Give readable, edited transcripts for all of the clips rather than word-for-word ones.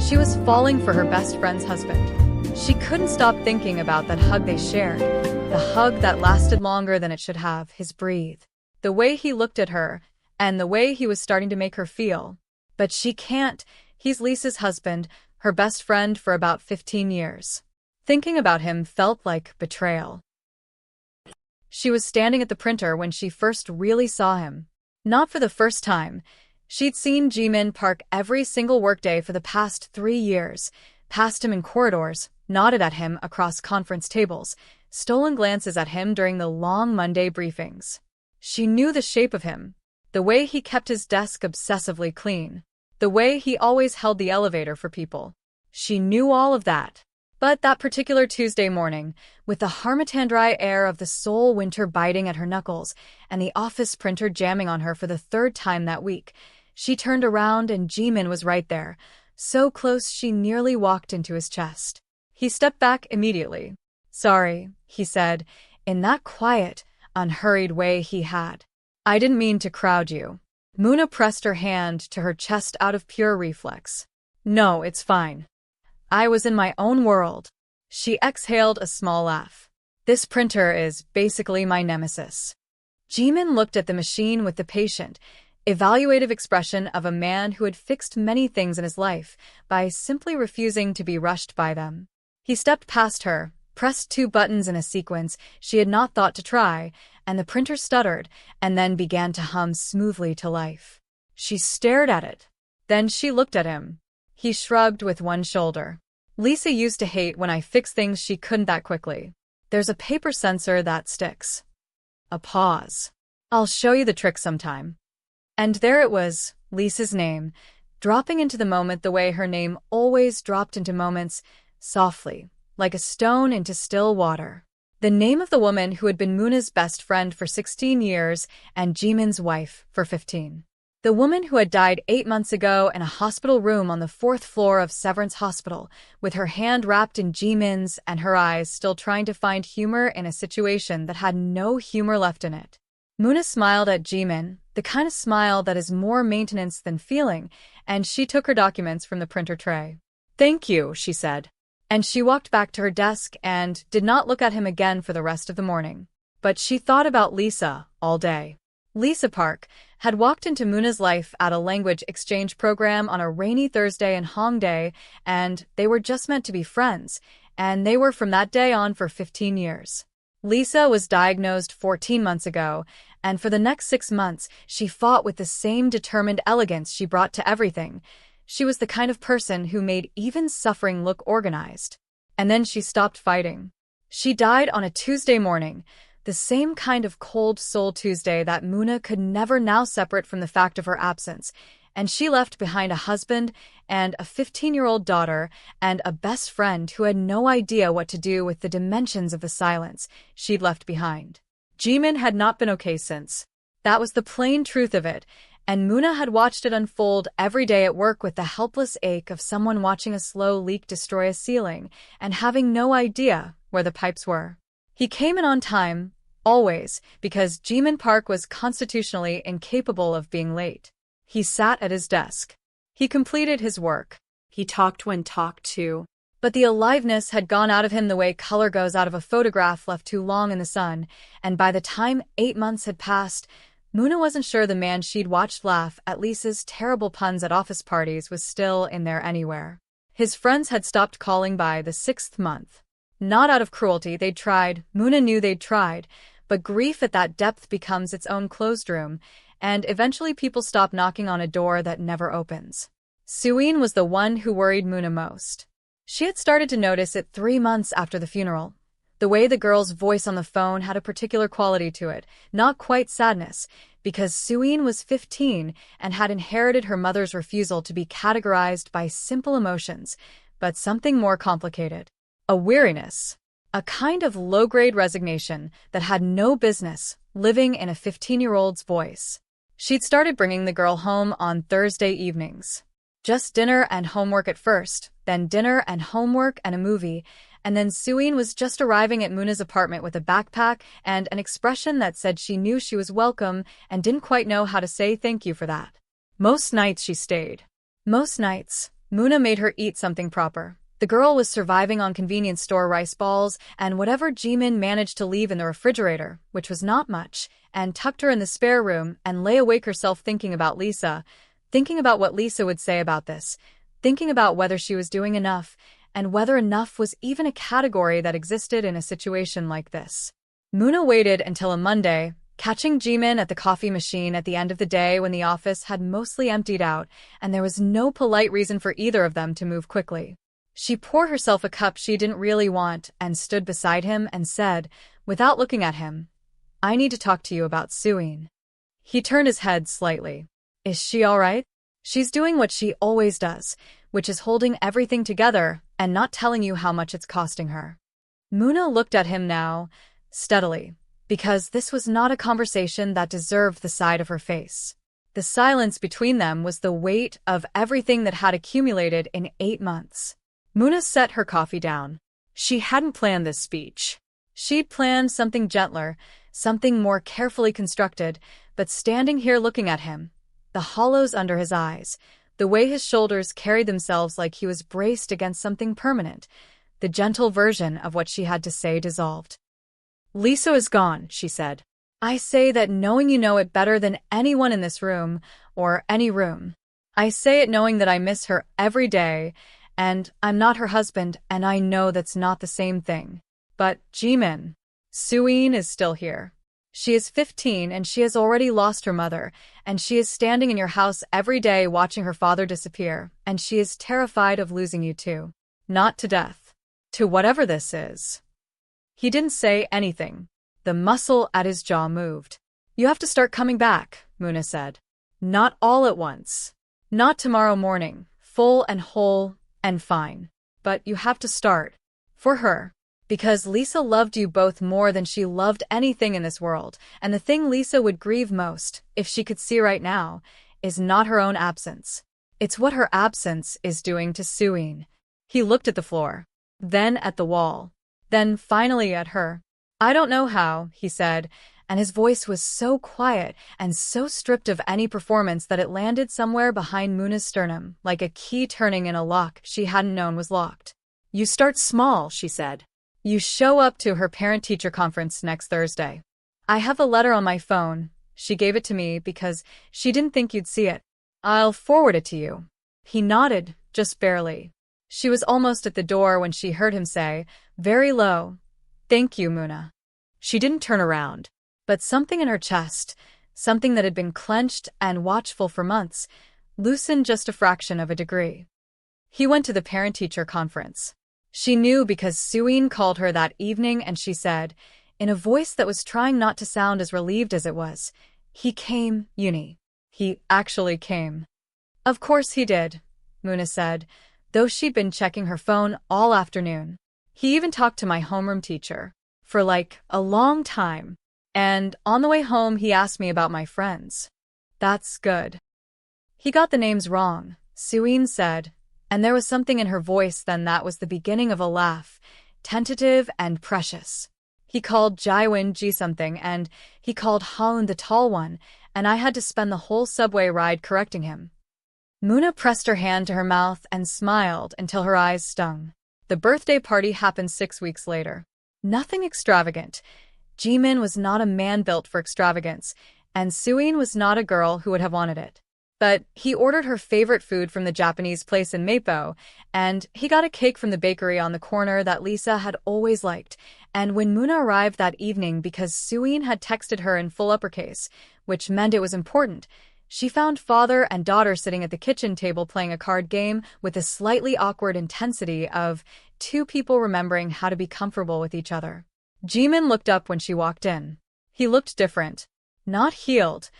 She was falling for her best friend's husband. She couldn't stop thinking about that hug they shared, the hug that lasted longer than it should have, his breathe, the way he looked at her, and the way he was starting to make her feel. But she can't. He's Lisa's husband, her best friend for about 15 years. Thinking about him felt like betrayal. She was standing at the printer when she first really saw him. Not for the first time. She'd seen Jimin Park every single workday for the past 3 years, passed him in corridors, nodded at him across conference tables, stolen glances at him during the long Monday briefings. She knew the shape of him, the way he kept his desk obsessively clean, the way he always held the elevator for people. She knew all of that. But that particular Tuesday morning, with the Harmattan-dry air of the Seoul winter biting at her knuckles and the office printer jamming on her for the 3rd time that week, she turned around and Jimin was right there, so close she nearly walked into his chest. He stepped back immediately. "Sorry," he said, in that quiet, unhurried way he had. "I didn't mean to crowd you." Muna pressed her hand to her chest out of pure reflex. "No, it's fine. I was in my own world." She exhaled a small laugh. "This printer is basically my nemesis." Jimin looked at the machine with the patient, evaluative expression of a man who had fixed many things in his life by simply refusing to be rushed by them. He stepped past her, pressed 2 buttons in a sequence she had not thought to try, and the printer stuttered and then began to hum smoothly to life. She stared at it. Then she looked at him. He shrugged with one shoulder. "Lisa used to hate when I fix things she couldn't that quickly. There's a paper sensor that sticks." A pause. "I'll show you the trick sometime." And there it was, Lisa's name, dropping into the moment the way her name always dropped into moments, softly, like a stone into still water. The name of the woman who had been Muna's best friend for 16 years and Jimin's wife for 15. The woman who had died 8 months ago in a hospital room on the 4th floor of Severance Hospital, with her hand wrapped in Jimin's and her eyes still trying to find humor in a situation that had no humor left in it. Muna smiled at Jimin, the kind of smile that is more maintenance than feeling, and she took her documents from the printer tray. "Thank you," she said. And she walked back to her desk and did not look at him again for the rest of the morning. But she thought about Lisa all day. Lisa Park had walked into Muna's life at a language exchange program on a rainy Thursday in Hongdae, and they were just meant to be friends, and they were from that day on for 15 years. Lisa was diagnosed 14 months ago, and for the next 6 months, she fought with the same determined elegance she brought to everything. She was the kind of person who made even suffering look organized. And then she stopped fighting. She died on a Tuesday morning, the same kind of cold soul Tuesday that Muna could never now separate from the fact of her absence, and she left behind a husband and a 15-year-old daughter and a best friend who had no idea what to do with the dimensions of the silence she'd left behind. Jimin had not been okay since. That was the plain truth of it, and Muna had watched it unfold every day at work with the helpless ache of someone watching a slow leak destroy a ceiling and having no idea where the pipes were. He came in on time, always, because Jimin Park was constitutionally incapable of being late. He sat at his desk. He completed his work. He talked when talked to. But the aliveness had gone out of him the way color goes out of a photograph left too long in the sun, and by the time 8 months had passed, Muna wasn't sure the man she'd watched laugh at Lisa's terrible puns at office parties was still in there anywhere. His friends had stopped calling by the 6th month. Not out of cruelty, they'd tried, Muna knew they'd tried, but grief at that depth becomes its own closed room, and eventually people stop knocking on a door that never opens. Suin was the one who worried Muna most. She had started to notice it 3 months after the funeral. The way the girl's voice on the phone had a particular quality to it, not quite sadness, because Suin was 15 and had inherited her mother's refusal to be categorized by simple emotions, but something more complicated. A weariness. A kind of low-grade resignation that had no business living in a 15-year-old's voice. She'd started bringing the girl home on Thursday evenings. Just dinner and homework at first, then dinner and homework and a movie, and then Suin was just arriving at Muna's apartment with a backpack and an expression that said she knew she was welcome and didn't quite know how to say thank you for that. Most nights she stayed. Most nights, Muna made her eat something proper. The girl was surviving on convenience store rice balls and whatever Jimin managed to leave in the refrigerator, which was not much, and tucked her in the spare room and lay awake herself thinking about Lisa, thinking about what Lisa would say about this, thinking about whether she was doing enough, and whether enough was even a category that existed in a situation like this. Muna waited until a Monday, catching Jimin at the coffee machine at the end of the day when the office had mostly emptied out, and there was no polite reason for either of them to move quickly. She poured herself a cup she didn't really want and stood beside him and said, without looking at him, "I need to talk to you about Suin." He turned his head slightly. "Is she all right?" "She's doing what she always does, which is holding everything together and not telling you how much it's costing her." Muna looked at him now, steadily, because this was not a conversation that deserved the side of her face. The silence between them was the weight of everything that had accumulated in 8 months. Muna set her coffee down. She hadn't planned this speech. She'd planned something gentler, something more carefully constructed, but standing here looking at him, the hollows under his eyes, the way his shoulders carried themselves like he was braced against something permanent, the gentle version of what she had to say dissolved. "Lisa is gone," she said. "I say that knowing you know it better than anyone in this room, or any room. I say it knowing that I miss her every day, and I'm not her husband, and I know that's not the same thing. But, Jimin, Suin is still here. She is 15 and she has already lost her mother, and she is standing in your house every day watching her father disappear, and she is terrified of losing you too. Not to death. To whatever this is." He didn't say anything. The muscle at his jaw moved. "You have to start coming back," Muna said. "Not all at once. Not tomorrow morning, full and whole and fine. But you have to start. For her. Because Lisa loved you both more than she loved anything in this world, and the thing Lisa would grieve most, if she could see right now, is not her own absence. It's what her absence is doing to Suin." He looked at the floor, then at the wall, then finally at her. "I don't know how," he said, and his voice was so quiet and so stripped of any performance that it landed somewhere behind Muna's sternum, like a key turning in a lock she hadn't known was locked. "You start small," she said. "You show up to her parent-teacher conference next Thursday. I have a letter on my phone. She gave it to me because she didn't think you'd see it. I'll forward it to you." He nodded, just barely. She was almost at the door when she heard him say, very low, "Thank you, Muna." She didn't turn around. But something in her chest, something that had been clenched and watchful for months, loosened just a fraction of a degree. He went to the parent-teacher conference. She knew because Suin called her that evening and she said, in a voice that was trying not to sound as relieved as it was, "He came, Uni. He actually came." "Of course he did," Muna said, though she'd been checking her phone all afternoon. "He even talked to my homeroom teacher. For like a long time. And on the way home he asked me about my friends." "That's good." "He got the names wrong," Suin said, and there was something in her voice then that was the beginning of a laugh, tentative and precious. "He called Jaiwin Ji something, and he called Holland the tall one, and I had to spend the whole subway ride correcting him." Muna pressed her hand to her mouth and smiled until her eyes stung. The birthday party happened 6 weeks later. Nothing extravagant. Jimin was not a man built for extravagance, and Suin was not a girl who would have wanted it. But he ordered her favorite food from the Japanese place in Meipo, and he got a cake from the bakery on the corner that Lisa had always liked, and when Muna arrived that evening because Suin had texted her in full uppercase, which meant it was important, she found father and daughter sitting at the kitchen table playing a card game with a slightly awkward intensity of two people remembering how to be comfortable with each other. Jimin looked up when she walked in. He looked different. Not healed.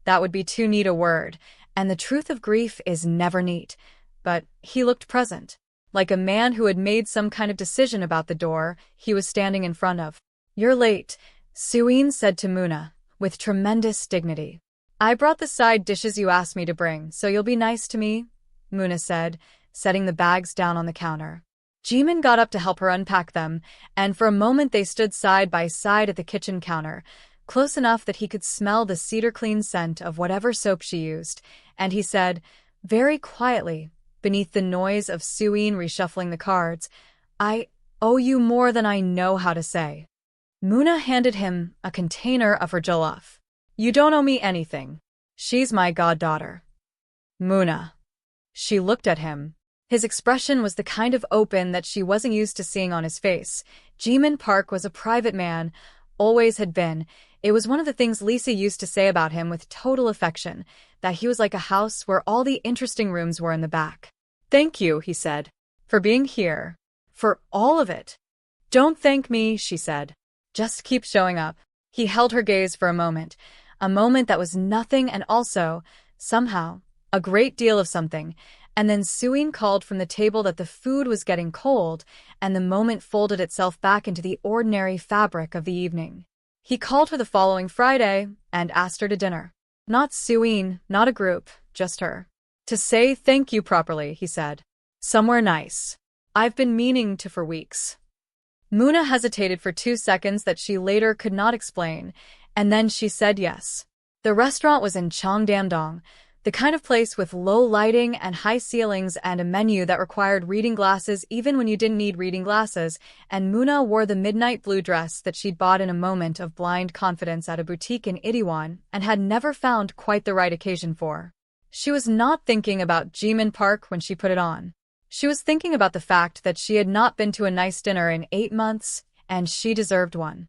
That would be too neat a word, and the truth of grief is never neat. But he looked present. Like a man who had made some kind of decision about the door he was standing in front of. "You're late," Suin said to Muna, with tremendous dignity. "I brought the side dishes you asked me to bring, so you'll be nice to me," Muna said, setting the bags down on the counter. Jimin got up to help her unpack them, and for a moment they stood side by side at the kitchen counter, close enough that he could smell the cedar-clean scent of whatever soap she used, and he said, very quietly, beneath the noise of Suin reshuffling the cards. "I owe you more than I know how to say." Muna handed him a container of her jollof. "You don't owe me anything. She's my goddaughter." "Muna." She looked at him. His expression was the kind of open that she wasn't used to seeing on his face. Jimin Park was a private man, always had been. It was one of the things Lisa used to say about him with total affection, that he was like a house where all the interesting rooms were in the back. "Thank you," he said, "for being here. For all of it." "Don't thank me," she said. "Just keep showing up." He held her gaze for a moment that was nothing and also, somehow, a great deal of something, and then Suin called from the table that the food was getting cold, and the moment folded itself back into the ordinary fabric of the evening. He called her the following Friday and asked her to dinner. Not Suin, not a group, just her. "To say thank you properly," he said. "Somewhere nice. I've been meaning to for weeks." Muna hesitated for 2 seconds that she later could not explain, and then she said yes. The restaurant was in Cheongdam-dong, the kind of place with low lighting and high ceilings and a menu that required reading glasses even when you didn't need reading glasses, and Muna wore the midnight blue dress that she'd bought in a moment of blind confidence at a boutique in Itaewon and had never found quite the right occasion for. She was not thinking about Jimin Park when she put it on. She was thinking about the fact that she had not been to a nice dinner in 8 months, and she deserved one.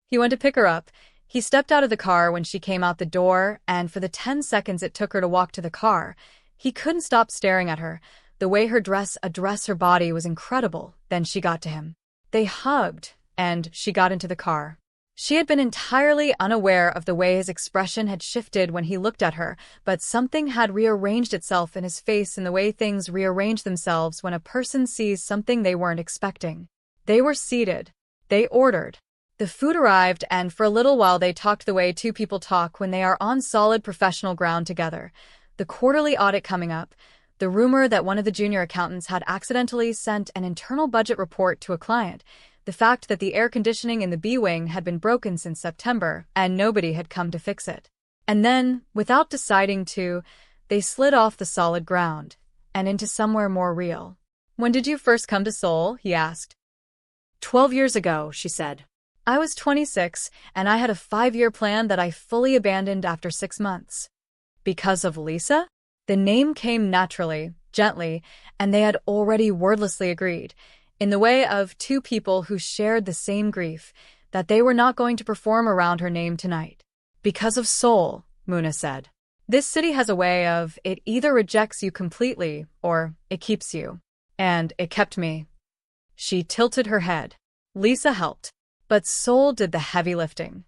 He went to pick her up. He stepped out of the car when she came out the door, and for the 10 seconds it took her to walk to the car, he couldn't stop staring at her. The way her dress addressed her body was incredible. Then she got to him. They hugged, and she got into the car. She had been entirely unaware of the way his expression had shifted when he looked at her, but something had rearranged itself in his face in the way things rearrange themselves when a person sees something they weren't expecting. They were seated. They ordered. The food arrived, and for a little while they talked the way two people talk when they are on solid professional ground together. The quarterly audit coming up, the rumor that one of the junior accountants had accidentally sent an internal budget report to a client, the fact that the air conditioning in the B wing had been broken since September and nobody had come to fix it. And then, without deciding to, they slid off the solid ground and into somewhere more real. "When did you first come to Seoul?" he asked. 12 years ago, she said. "I was 26, and I had a 5-year plan that I fully abandoned after 6 months." Because of Lisa? The name came naturally, gently, and they had already wordlessly agreed, in the way of two people who shared the same grief, that they were not going to perform around her name tonight. "Because of Seoul," Muna said. "This city has a way of, it either rejects you completely, or it keeps you. And it kept me." She tilted her head. Lisa helped. But Seoul did the heavy lifting.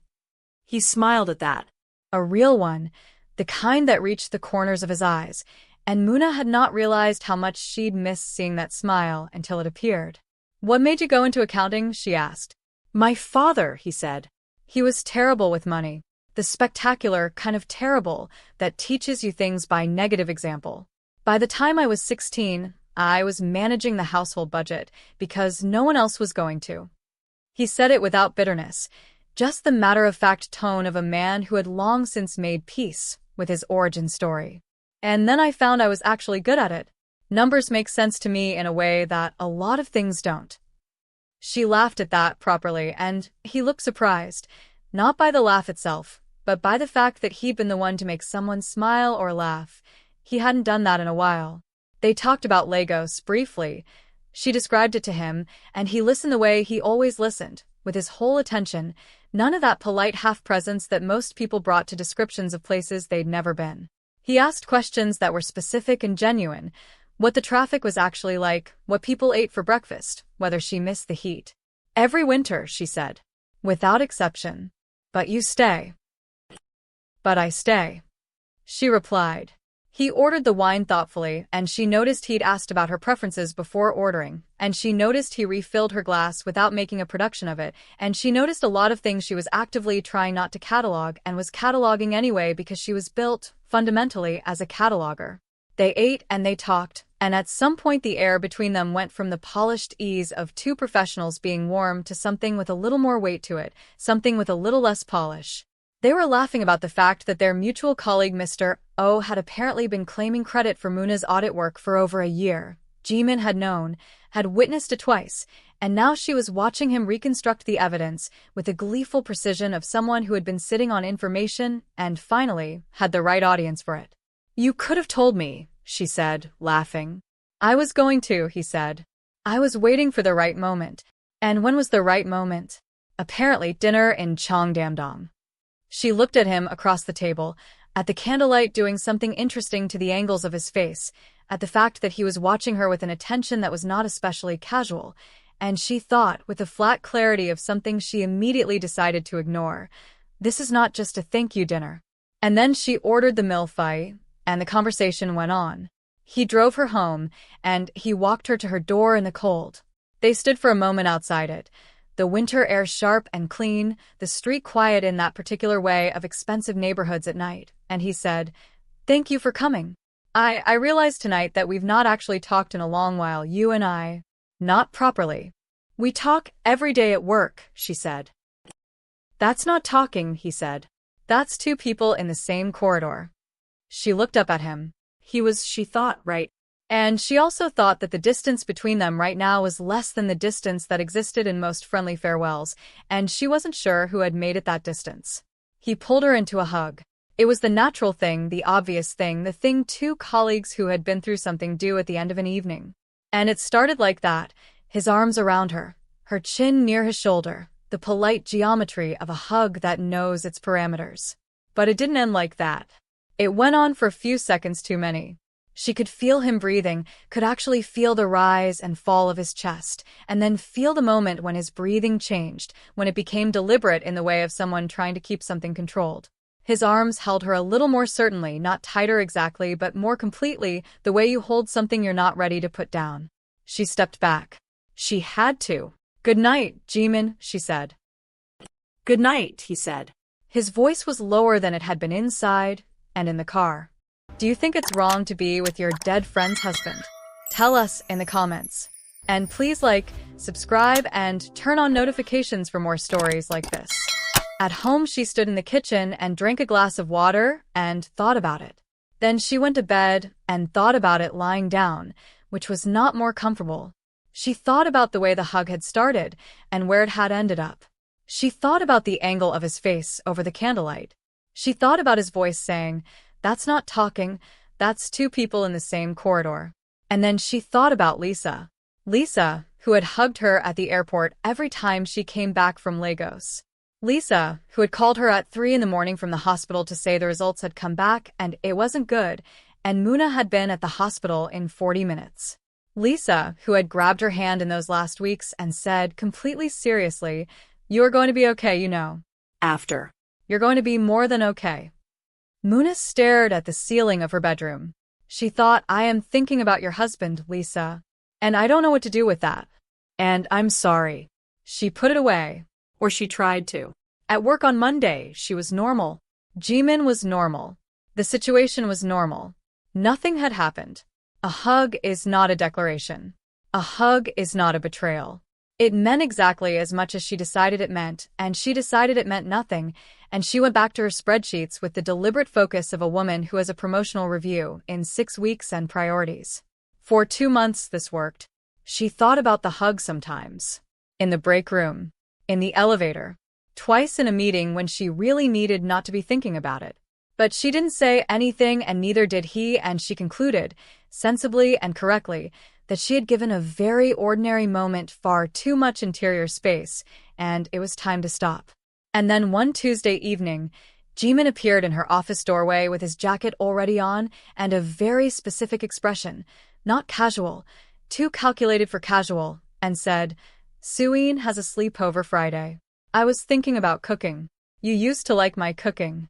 He smiled at that. A real one, the kind that reached the corners of his eyes, and Muna had not realized how much she'd missed seeing that smile until it appeared. "What made you go into accounting?" she asked. "My father," he said. "He was terrible with money. The spectacular kind of terrible that teaches you things by negative example. By the time I was 16, I was managing the household budget because no one else was going to." He said it without bitterness, just the matter-of-fact tone of a man who had long since made peace with his origin story. "And then I found I was actually good at it. Numbers make sense to me in a way that a lot of things don't." She laughed at that properly, and he looked surprised, not by the laugh itself, but by the fact that he'd been the one to make someone smile or laugh. He hadn't done that in a while. They talked about Lagos briefly. She described it to him, and he listened the way he always listened, with his whole attention, none of that polite half-presence that most people brought to descriptions of places they'd never been. He asked questions that were specific and genuine, what the traffic was actually like, what people ate for breakfast, whether she missed the heat. "Every winter," she said, "without exception. But you stay." "But I stay," she replied. He ordered the wine thoughtfully, and she noticed he'd asked about her preferences before ordering, and she noticed he refilled her glass without making a production of it, and she noticed a lot of things she was actively trying not to catalog and was cataloging anyway because she was built, fundamentally, as a cataloger. They ate and they talked, and at some point the air between them went from the polished ease of two professionals being warm to something with a little more weight to it, something with a little less polish. They were laughing about the fact that their mutual colleague Mr. O had apparently been claiming credit for Muna's audit work for over a year. Jimin had known, had witnessed it twice, and now she was watching him reconstruct the evidence with the gleeful precision of someone who had been sitting on information and, finally, had the right audience for it. "You could have told me," she said, laughing. "I was going to," he said. "I was waiting for the right moment." And when was the right moment? Apparently dinner in Cheongdam-dong. She looked at him across the table, at the candlelight doing something interesting to the angles of his face, at the fact that he was watching her with an attention that was not especially casual, and she thought, with the flat clarity of something she immediately decided to ignore, this is not just a thank you dinner. And then she ordered the milfai, and the conversation went on. He drove her home, and he walked her to her door in the cold. They stood for a moment outside it, the winter air sharp and clean, the street quiet in that particular way of expensive neighborhoods at night, and he said, "Thank you for coming. I realized tonight that we've not actually talked in a long while, you and I. Not properly. We talk every day at work," she said. "That's not talking," he said. "That's two people in the same corridor." She looked up at him. He was, she thought, right. And she also thought that the distance between them right now was less than the distance that existed in most friendly farewells, and she wasn't sure who had made it that distance. He pulled her into a hug. It was the natural thing, the obvious thing, the thing two colleagues who had been through something do at the end of an evening. And it started like that, his arms around her, her chin near his shoulder, the polite geometry of a hug that knows its parameters. But it didn't end like that. It went on for a few seconds too many. She could feel him breathing, could actually feel the rise and fall of his chest, and then feel the moment when his breathing changed, when it became deliberate in the way of someone trying to keep something controlled. His arms held her a little more certainly, not tighter exactly, but more completely, the way you hold something you're not ready to put down. She stepped back. She had to. "Good night, Jimin," she said. "Good night," he said. His voice was lower than it had been inside and in the car. Do you think it's wrong to be with your dead friend's husband? Tell us in the comments. And please like, subscribe, and turn on notifications for more stories like this. At home, she stood in the kitchen and drank a glass of water and thought about it. Then she went to bed and thought about it lying down, which was not more comfortable. She thought about the way the hug had started and where it had ended up. She thought about the angle of his face over the candlelight. She thought about his voice saying, "That's not talking, that's two people in the same corridor." And then she thought about Lisa. Lisa, who had hugged her at the airport every time she came back from Lagos. Lisa, who had called her at 3 in the morning from the hospital to say the results had come back and it wasn't good, and Muna had been at the hospital in 40 minutes. Lisa, who had grabbed her hand in those last weeks and said completely seriously, "You're going to be okay, you know. After. You're going to be more than okay." Muna stared at the ceiling of her bedroom. She thought, "I am thinking about your husband, Lisa. And I don't know what to do with that. And I'm sorry." She put it away. Or she tried to. At work on Monday, she was normal. Jimin was normal. The situation was normal. Nothing had happened. A hug is not a declaration. A hug is not a betrayal. It meant exactly as much as she decided it meant, and she decided it meant nothing, and she went back to her spreadsheets with the deliberate focus of a woman who has a promotional review in 6 weeks and priorities. For 2 months this worked. She thought about the hug sometimes. In the break room. In the elevator. Twice in a meeting when she really needed not to be thinking about it. But she didn't say anything, and neither did he, and she concluded, sensibly and correctly, that she had given a very ordinary moment far too much interior space, and it was time to stop. And then one Tuesday evening, Jimin appeared in her office doorway with his jacket already on and a very specific expression, not casual, too calculated for casual, and said, "Suin has a sleepover Friday. I was thinking about cooking. You used to like my cooking."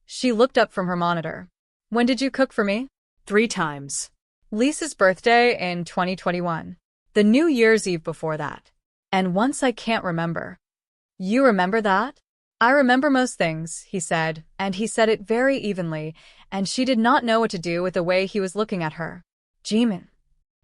She looked up from her monitor. "When did you cook for me?" 3 times. Lisa's birthday in 2021. The New Year's Eve before that. And once I can't remember. "You remember that?" "I remember most things," he said, and he said it very evenly, and she did not know what to do with the way he was looking at her. "Jimin."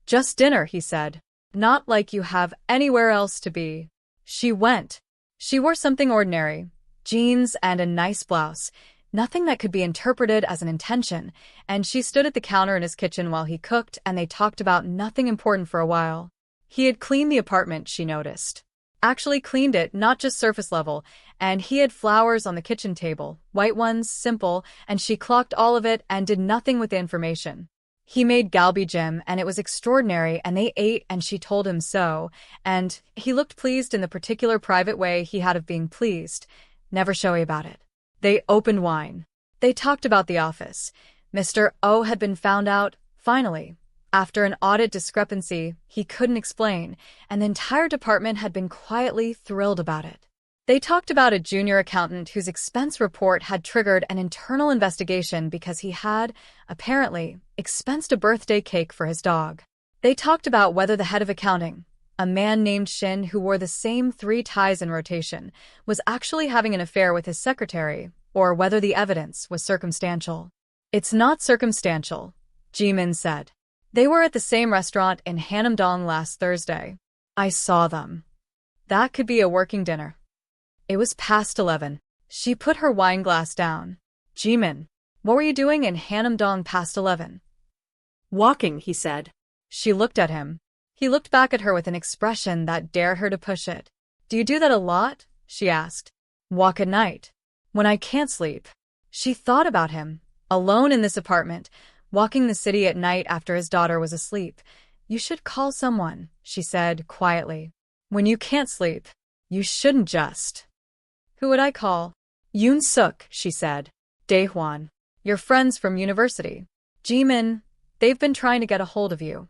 "Just dinner," he said. "Not like you have anywhere else to be." She went. She wore something ordinary. jeans and a nice blouse, nothing that could be interpreted as an intention, and she stood at the counter in his kitchen while he cooked, and they talked about nothing important for a while. He had cleaned the apartment, she noticed. Actually cleaned it, not just surface level, and he had flowers on the kitchen table, white ones, simple, and she clocked all of it and did nothing with the information. He made galbi jim, and it was extraordinary, and they ate, and she told him so, and he looked pleased in the particular private way he had of being pleased, never showy about it. They opened wine. They talked about the office. Mr. O had been found out, finally. After an audit discrepancy he couldn't explain, and the entire department had been quietly thrilled about it. They talked about a junior accountant whose expense report had triggered an internal investigation because he had, apparently, expensed a birthday cake for his dog. They talked about whether the head of accounting, a man named Shin who wore the same 3 ties in rotation, was actually having an affair with his secretary, or whether the evidence was circumstantial. "It's not circumstantial," Jimin said. "They were at the same restaurant in Hanam-dong last Thursday. I saw them. That could be a working dinner." It was past 11. She put her wine glass down. "Jimin, what were you doing in Hanam-dong past 11? Walking, he said. She looked at him. He looked back at her with an expression that dared her to push it. "Do you do that a lot?" she asked. "Walk at night. When I can't sleep." She thought about him, alone in this apartment, walking the city at night after his daughter was asleep. "You should call someone," she said quietly. "When you can't sleep, you shouldn't just." "Who would I call?" "Yoon Suk," she said. "Daehwan. Your friends from university. Jimin, they've been trying to get a hold of you."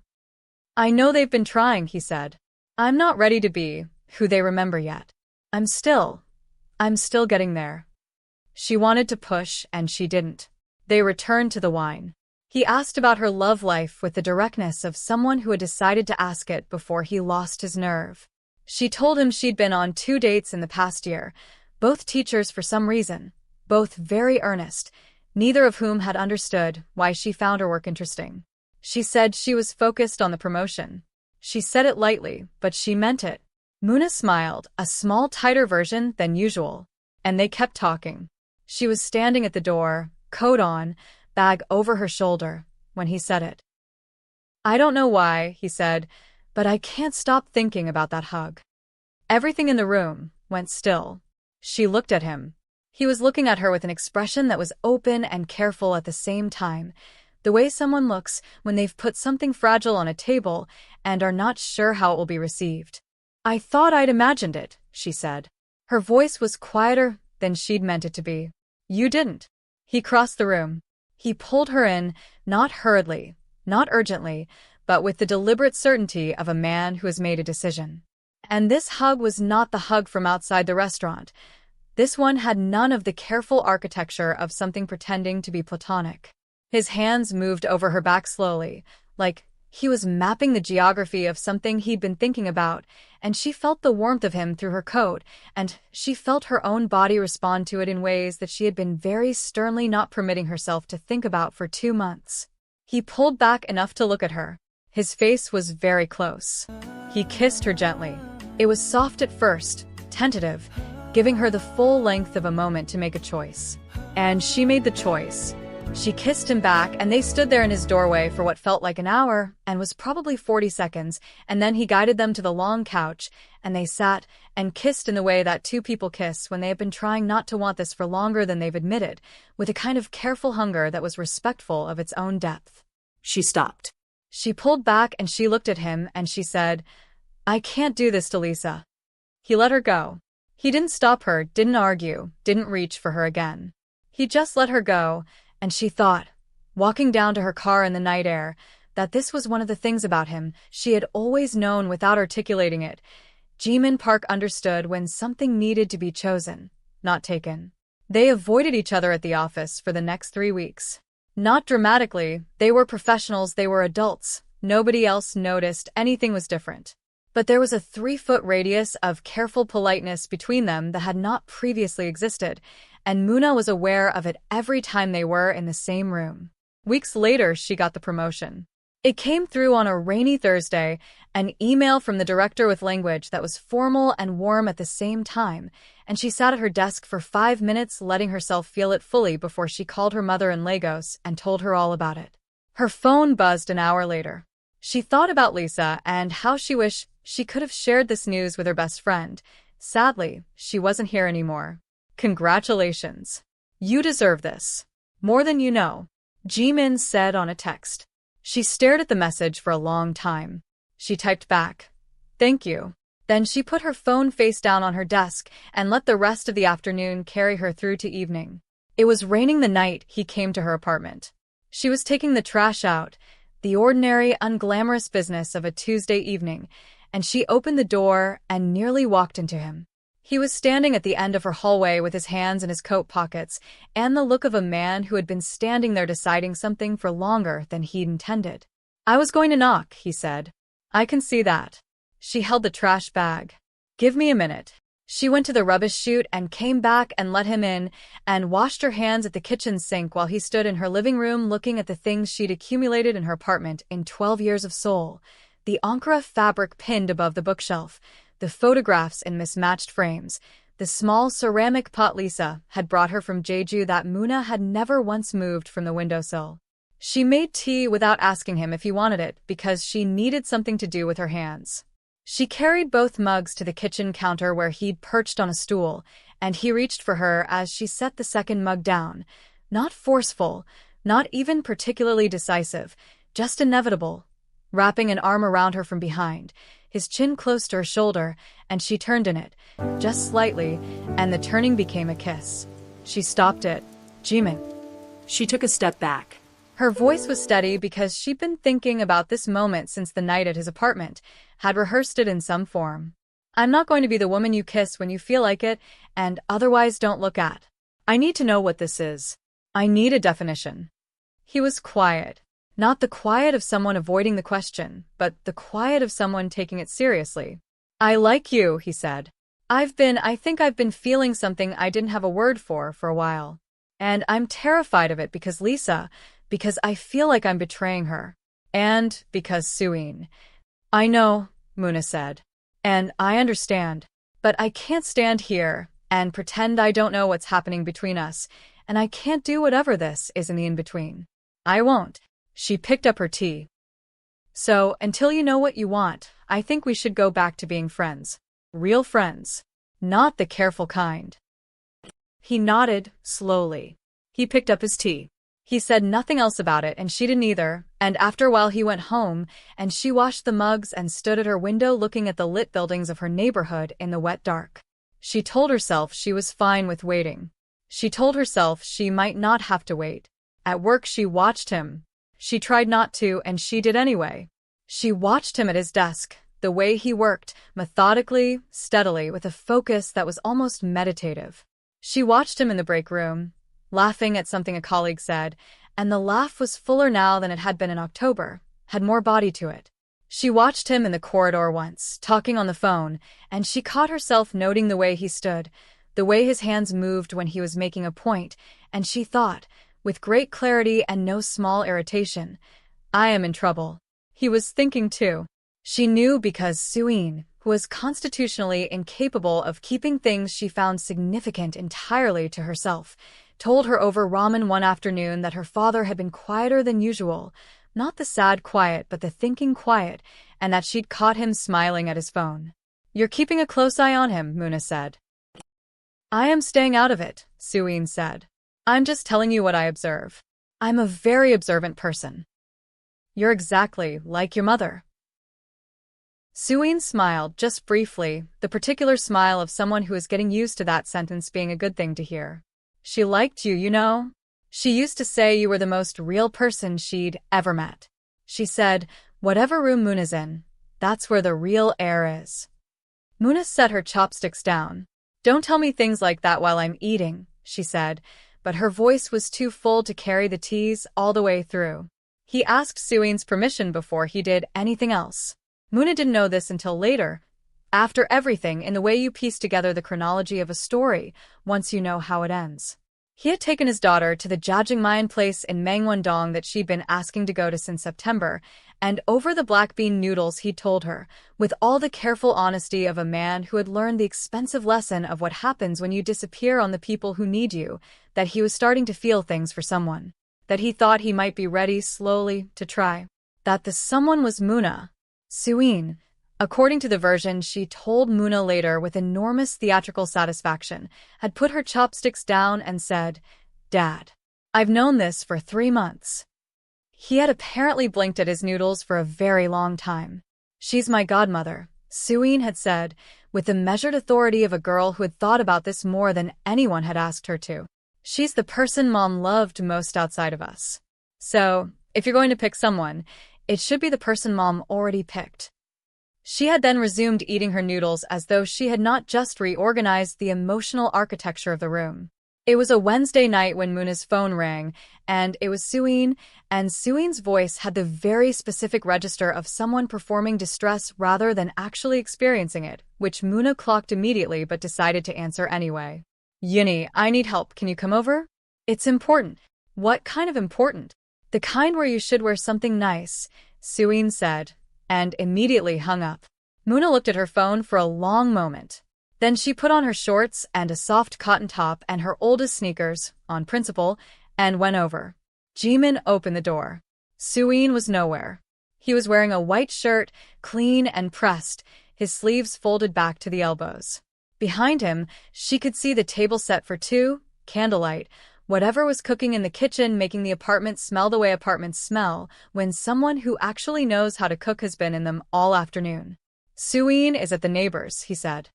"I know they've been trying," he said. "I'm not ready to be who they remember yet. I'm still getting there." She wanted to push, and she didn't. They returned to the wine. He asked about her love life with the directness of someone who had decided to ask it before he lost his nerve. She told him she'd been on 2 dates in the past year, both teachers for some reason, both very earnest, neither of whom had understood why she found her work interesting. She said she was focused on the promotion. She said it lightly, but she meant it. Muna smiled, a small tighter version than usual, and they kept talking. She was standing at the door, coat on, bag over her shoulder, when he said it. "I don't know why," he said, "but I can't stop thinking about that hug." Everything in the room went still. She looked at him. He was looking at her with an expression that was open and careful at the same time, the way someone looks when they've put something fragile on a table and are not sure how it will be received. "I thought I'd imagined it," she said. Her voice was quieter than she'd meant it to be. "You didn't." He crossed the room. He pulled her in, not hurriedly, not urgently, but with the deliberate certainty of a man who has made a decision. And this hug was not the hug from outside the restaurant. This one had none of the careful architecture of something pretending to be platonic. His hands moved over her back slowly, like he was mapping the geography of something he'd been thinking about, and she felt the warmth of him through her coat, and she felt her own body respond to it in ways that she had been very sternly not permitting herself to think about for 2 months. He pulled back enough to look at her. His face was very close. He kissed her gently. It was soft at first, tentative, giving her the full length of a moment to make a choice. And she made the choice. She kissed him back, and they stood there in his doorway for what felt like an hour, and was probably 40 seconds, and then he guided them to the long couch, and they sat and kissed in the way that 2 people kiss when they have been trying not to want this for longer than they've admitted, with a kind of careful hunger that was respectful of its own depth. She stopped. She pulled back and she looked at him and she said, "I can't do this to Lisa." He let her go. He didn't stop her, didn't argue, didn't reach for her again. He just let her go. And she thought, walking down to her car in the night air, that this was one of the things about him she had always known without articulating it. Jimin Park understood when something needed to be chosen, not taken. They avoided each other at the office for the next 3 weeks. Not dramatically, they were professionals, they were adults. Nobody else noticed anything was different. But there was a 3-foot radius of careful politeness between them that had not previously existed, and Muna was aware of it every time they were in the same room. Weeks later, she got the promotion. It came through on a rainy Thursday, an email from the director with language that was formal and warm at the same time, and she sat at her desk for 5 minutes letting herself feel it fully before she called her mother in Lagos and told her all about it. Her phone buzzed an hour later. She thought about Lisa and how she wished she could have shared this news with her best friend. Sadly, she wasn't here anymore. Congratulations. You deserve this. More than you know, Jimin said on a text. She stared at the message for a long time. She typed back, "Thank you." Then she put her phone face down on her desk and let the rest of the afternoon carry her through to evening. It was raining the night he came to her apartment. She was taking the trash out, the ordinary, unglamorous business of a Tuesday evening, and she opened the door and nearly walked into him. He was standing at the end of her hallway with his hands in his coat pockets and the look of a man who had been standing there deciding something for longer than he'd intended. "I was going to knock," he said. "I can see that." She held the trash bag. "Give me a minute." She went to the rubbish chute and came back and let him in and washed her hands at the kitchen sink while he stood in her living room looking at the things she'd accumulated in her apartment in 12 years of Seoul. The Ankara fabric pinned above the bookshelf, the photographs in mismatched frames, the small ceramic pot Lisa had brought her from Jeju that Muna had never once moved from the windowsill. She made tea without asking him if he wanted it because she needed something to do with her hands. She carried both mugs to the kitchen counter where he'd perched on a stool, and he reached for her as she set the second mug down. Not forceful, not even particularly decisive, just inevitable. Wrapping an arm around her from behind, his chin close to her shoulder, and she turned in it, just slightly, and the turning became a kiss. She stopped it. "Jimin." She took a step back. Her voice was steady because she'd been thinking about this moment since the night at his apartment, had rehearsed it in some form. "I'm not going to be the woman you kiss when you feel like it, and otherwise don't look at. I need to know what this is. I need a definition." He was quiet. Not the quiet of someone avoiding the question, but the quiet of someone taking it seriously. "I like you," he said. I think I've been feeling something I didn't have a word for a while. And I'm terrified of it because I feel like I'm betraying her. And because Suin." "I know," Muna said. "And I understand. But I can't stand here and pretend I don't know what's happening between us, and I can't do whatever this is in the in-between. I won't." She picked up her tea. "So, until you know what you want, I think we should go back to being friends. Real friends. Not the careful kind." He nodded, slowly. He picked up his tea. He said nothing else about it, and she didn't either, and after a while he went home, and she washed the mugs and stood at her window looking at the lit buildings of her neighborhood in the wet dark. She told herself she was fine with waiting. She told herself she might not have to wait. At work she watched him. She tried not to, and she did anyway. She watched him at his desk, the way he worked, methodically, steadily, with a focus that was almost meditative. She watched him in the break room, laughing at something a colleague said, and the laugh was fuller now than it had been in October, had more body to it. She watched him in the corridor once, talking on the phone, and she caught herself noting the way he stood, the way his hands moved when he was making a point, and she thought, with great clarity and no small irritation, "I am in trouble." He was thinking too. She knew because Suin, who was constitutionally incapable of keeping things she found significant entirely to herself, told her over ramen one afternoon that her father had been quieter than usual, not the sad quiet but the thinking quiet, and that she'd caught him smiling at his phone. "You're keeping a close eye on him," Muna said. "I am staying out of it," Suin said. "I'm just telling you what I observe. I'm a very observant person." "You're exactly like your mother." Suin smiled, just briefly, the particular smile of someone who is getting used to that sentence being a good thing to hear. "She liked you, you know. She used to say you were the most real person she'd ever met. She said, whatever room Muna's in, that's where the real air is." Muna set her chopsticks down. "Don't tell me things like that while I'm eating," she said, but her voice was too full to carry the tease all the way through. He asked Suin's permission before he did anything else. Muna didn't know this until later. After everything, in the way you piece together the chronology of a story, once you know how it ends. He had taken his daughter to the Jajangmyeon place in Mangwon-dong that she'd been asking to go to since September, and over the black bean noodles he'd told her, with all the careful honesty of a man who had learned the expensive lesson of what happens when you disappear on the people who need you, that he was starting to feel things for someone. That he thought he might be ready slowly to try. That the someone was Muna. Suin. According to the version she told Muna later with enormous theatrical satisfaction, had put her chopsticks down and said, "Dad, I've known this for 3 months." He had apparently blinked at his noodles for a very long time. "She's my godmother," Suin had said, with the measured authority of a girl who had thought about this more than anyone had asked her to. "She's the person Mom loved most outside of us. So, if you're going to pick someone, it should be the person Mom already picked." She had then resumed eating her noodles as though she had not just reorganized the emotional architecture of the room. It was a Wednesday night when Muna's phone rang, and it was Suin, and Suin's voice had the very specific register of someone performing distress rather than actually experiencing it, which Muna clocked immediately but decided to answer anyway. "Yuni, I need help. Can you come over? It's important." "What kind of important?" "The kind where you should wear something nice," Suin said, and immediately hung up. Muna looked at her phone for a long moment. Then she put on her shorts and a soft cotton top and her oldest sneakers, on principle, and went over. Jimin opened the door. Suin was nowhere. He was wearing a white shirt, clean and pressed, his sleeves folded back to the elbows. Behind him, she could see the table set for two, candlelight, whatever was cooking in the kitchen making the apartment smell the way apartments smell when someone who actually knows how to cook has been in them all afternoon. "Suin is at the neighbors," he said.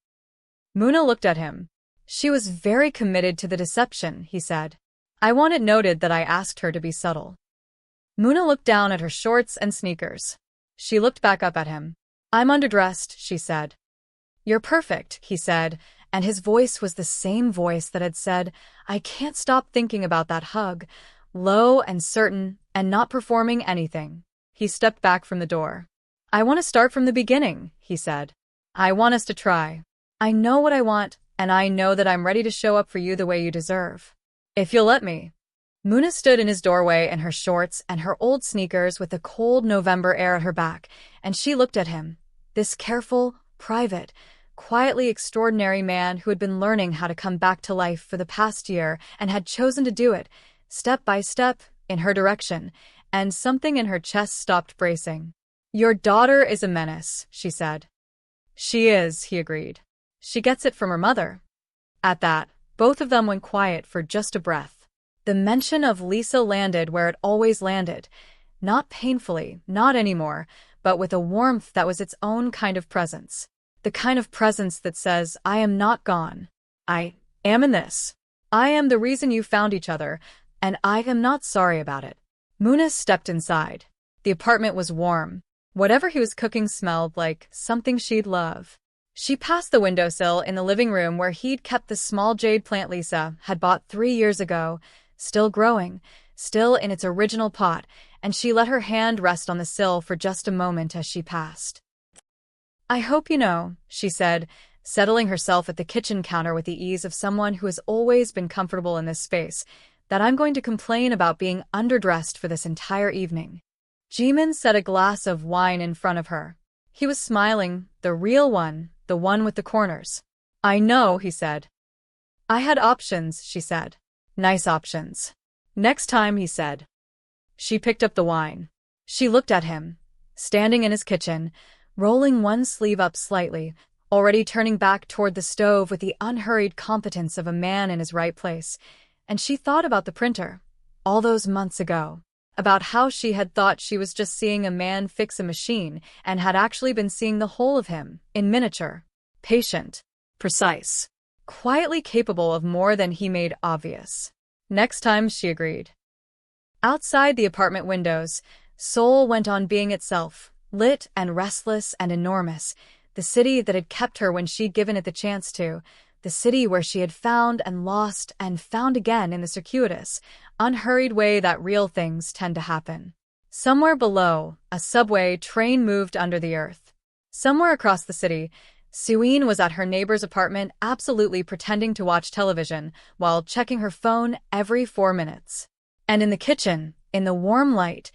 Muna looked at him. "She was very committed to the deception," he said. "I want it noted that I asked her to be subtle." Muna looked down at her shorts and sneakers. She looked back up at him. "I'm underdressed," she said. "You're perfect," he said, and his voice was the same voice that had said, "I can't stop thinking about that hug," low and certain, and not performing anything. He stepped back from the door. "I want to start from the beginning," he said. "I want us to try. I know what I want, and I know that I'm ready to show up for you the way you deserve. If you'll let me." Muna stood in his doorway in her shorts and her old sneakers with the cold November air at her back, and she looked at him, this careful, private, quietly extraordinary man who had been learning how to come back to life for the past year and had chosen to do it, step by step, in her direction, and something in her chest stopped bracing. "Your daughter is a menace," she said. "She is," he agreed. "She gets it from her mother." At that, both of them went quiet for just a breath. The mention of Lisa landed where it always landed, not painfully, not anymore, but with a warmth that was its own kind of presence. The kind of presence that says, "I am not gone. I am in this. I am the reason you found each other, and I am not sorry about it." Muna stepped inside. The apartment was warm. Whatever he was cooking smelled like something she'd love. She passed the windowsill in the living room where he'd kept the small jade plant Lisa had bought 3 years ago, still growing, still in its original pot, and she let her hand rest on the sill for just a moment as she passed. "I hope you know," she said, settling herself at the kitchen counter with the ease of someone who has always been comfortable in this space, "that I'm going to complain about being underdressed for this entire evening." Jimin set a glass of wine in front of her. He was smiling, the real one, the one with the corners. "I know," he said. "I had options," she said. "Nice options." "Next time," he said. She picked up the wine. She looked at him, standing in his kitchen, rolling one sleeve up slightly, already turning back toward the stove with the unhurried competence of a man in his right place, and she thought about the printer, all those months ago, about how she had thought she was just seeing a man fix a machine and had actually been seeing the whole of him, in miniature, patient, precise, quietly capable of more than he made obvious. Next time, she agreed. Outside the apartment windows, Seoul went on being itself, lit and restless and enormous, the city that had kept her when she'd given it the chance to, the city where she had found and lost and found again in the circuitous, unhurried way that real things tend to happen. Somewhere below, a subway train moved under the earth. Somewhere across the city, Suin was at her neighbor's apartment absolutely pretending to watch television while checking her phone every 4 minutes. And in the kitchen, in the warm light,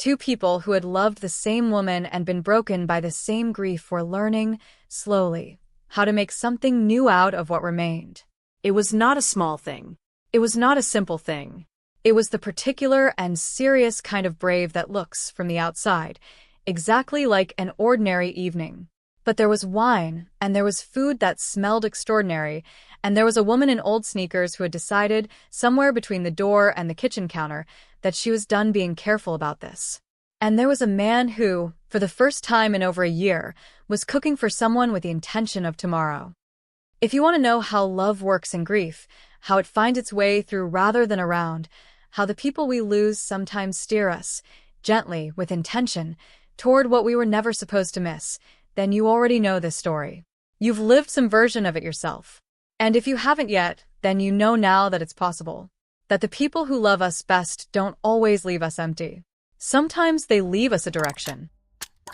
Two people who had loved the same woman and been broken by the same grief were learning, slowly, how to make something new out of what remained. It was not a small thing. It was not a simple thing. It was the particular and serious kind of brave that looks, from the outside, exactly like an ordinary evening. But there was wine, and there was food that smelled extraordinary, and there was a woman in old sneakers who had decided, somewhere between the door and the kitchen counter, that she was done being careful about this. And there was a man who, for the first time in over a year, was cooking for someone with the intention of tomorrow. If you want to know how love works in grief, how it finds its way through rather than around, how the people we lose sometimes steer us, gently, with intention, toward what we were never supposed to miss, then you already know this story. You've lived some version of it yourself. And if you haven't yet, then you know now that it's possible. That the people who love us best don't always leave us empty. Sometimes they leave us a direction.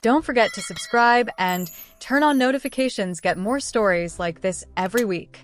Don't forget to subscribe and turn on notifications. Get more stories like this every week.